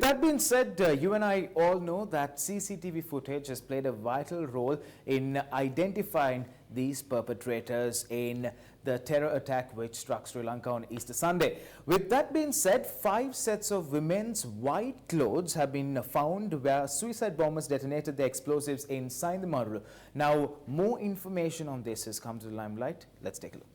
That being said, you and I all know that CCTV footage has played a vital role in identifying these perpetrators in the terror attack which struck Sri Lanka on Easter Sunday. With that being said, 5 sets of women's white clothes have been found where suicide bombers detonated their explosives in Saindamaru. Now, more information on this has come to the limelight. Let's take a look.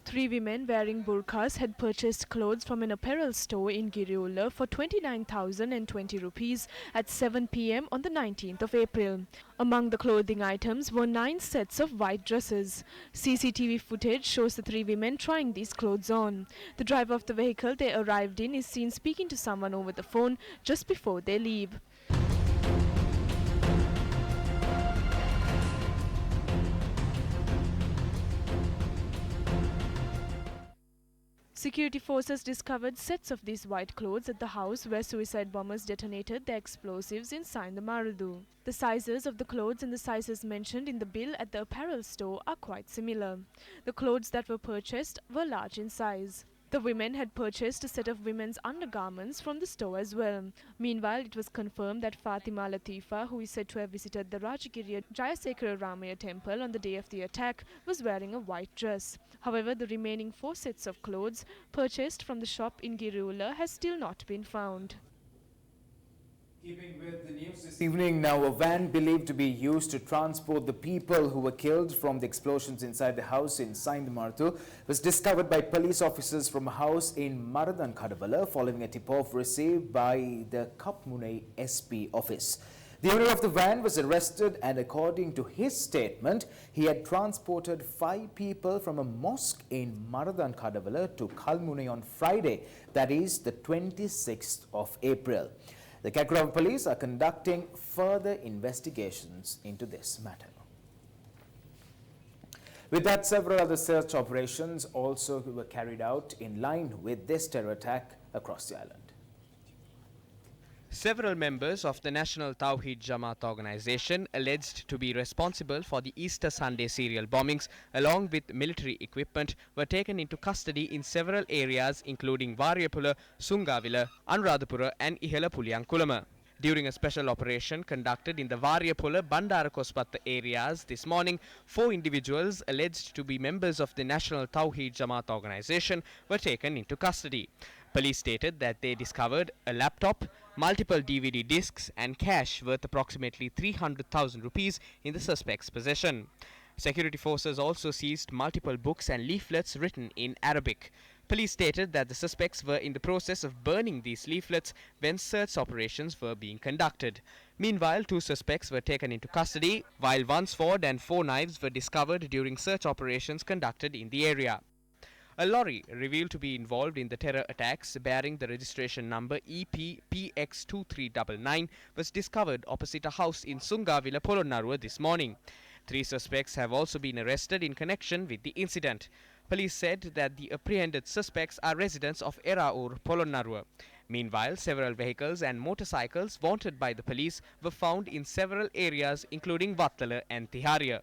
3 women wearing burqas had purchased clothes from an apparel store in Giriulla for 29,020 rupees at 7 p.m. on the 19th of April. Among the clothing items were 9 sets of white dresses. CCTV footage shows the 3 women trying these clothes on. The driver of the vehicle they arrived in is seen speaking to someone over the phone just before they leave. Security forces discovered sets of these white clothes at the house where suicide bombers detonated their explosives in Saindamaru. The sizes of the clothes and the sizes mentioned in the bill at the apparel store are quite similar. The clothes that were purchased were large in size. The women had purchased a set of women's undergarments from the store as well. Meanwhile, it was confirmed that Fatima Latifa, who is said to have visited the Rajagiriya Jayasekara Ramaya temple on the day of the attack, was wearing a white dress. However, the remaining 4 sets of clothes purchased from the shop in Giriulla has still not been found. Keeping with the news this evening, now a van believed to be used to transport the people who were killed from the explosions inside the house in Saindamaru was discovered by police officers from a house in Maradan Kadavala following a tip-off received by the Kapmunai SP office. The owner of the van was arrested and according to his statement, he had transported 5 people from a mosque in Maradan Kadavala to Kalmunai on Friday, that is the 26th of April. The Kakurava police are conducting further investigations into this matter. With that, several other search operations also were carried out in line with this terror attack across the island. Several members of the National Tawheed Jamaat organization alleged to be responsible for the Easter Sunday serial bombings along with military equipment were taken into custody in several areas including Variyapula, Sungavila, Anuradhapura and Ihala Puliyankulama. During a special operation conducted in the Variyapula, Bandara Kospatta areas this morning, 4 individuals alleged to be members of the National Tawheed Jamaat organization were taken into custody. Police stated that they discovered a laptop, multiple DVD discs and cash worth approximately 300,000 rupees in the suspect's possession. Security forces also seized multiple books and leaflets written in Arabic. Police stated that the suspects were in the process of burning these leaflets when search operations were being conducted. Meanwhile, 2 suspects were taken into custody, while 1 sword and 4 knives were discovered during search operations conducted in the area. A lorry revealed to be involved in the terror attacks bearing the registration number EPPX2399 was discovered opposite a house in Sungavila, Polonnaruwa this morning. 3 suspects have also been arrested in connection with the incident. Police said that the apprehended suspects are residents of Eraur, Polonnaruwa. Meanwhile, several vehicles and motorcycles wanted by the police were found in several areas including Vattala and Tiharia.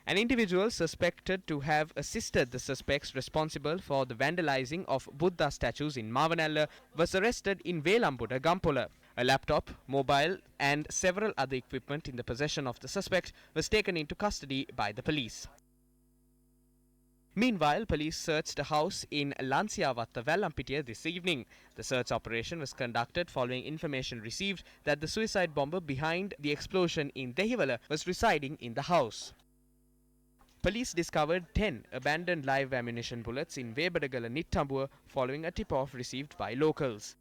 An individual suspected to have assisted the suspects responsible for the vandalizing of Buddha statues in Mavanalla was arrested in Velambuda, Gampola. A laptop, mobile and several other equipment in the possession of the suspect was taken into custody by the police. Meanwhile, police searched a house in Lansiavatta, Vallampitiya this evening. The search operation was conducted following information received that the suicide bomber behind the explosion in Dehiwala was residing in the house. Police discovered 10 abandoned live ammunition bullets in Webadagala, Nittambuwa following a tip-off received by locals.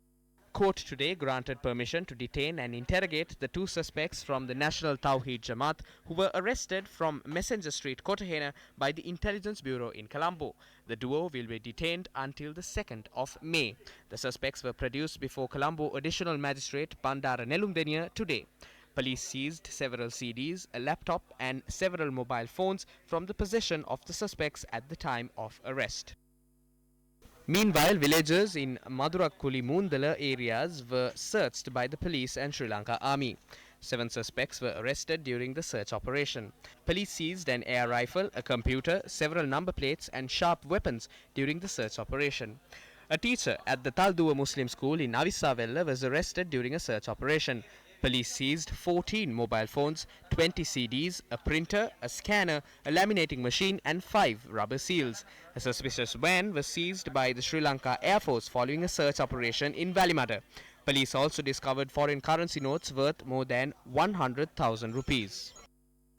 Court today granted permission to detain and interrogate the 2 suspects from the National Tawheed Jamaat who were arrested from Messenger Street, Kotahena by the Intelligence Bureau in Colombo. The duo will be detained until the 2nd of May. The suspects were produced before Colombo Additional Magistrate Bandara Nelumdeniya today. Police seized several CDs, a laptop and several mobile phones from the possession of the suspects at the time of arrest. Meanwhile, villagers in Madurakuli Mundala areas were searched by the police and Sri Lanka Army. 7 suspects were arrested during the search operation. Police seized an air rifle, a computer, several number plates and sharp weapons during the search operation. A teacher at the Talduwa Muslim School in Avisavella was arrested during a search operation. Police seized 14 mobile phones, 20 CDs, a printer, a scanner, a laminating machine and 5 rubber seals. A suspicious van was seized by the Sri Lanka Air Force following a search operation in Valimata. Police also discovered foreign currency notes worth more than 100,000 rupees.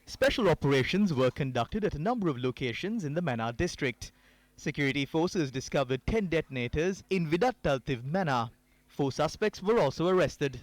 Special operations were conducted at a number of locations in the Mannar district. Security forces discovered 10 detonators in Vidattaltiv Mannar. 4 suspects were also arrested.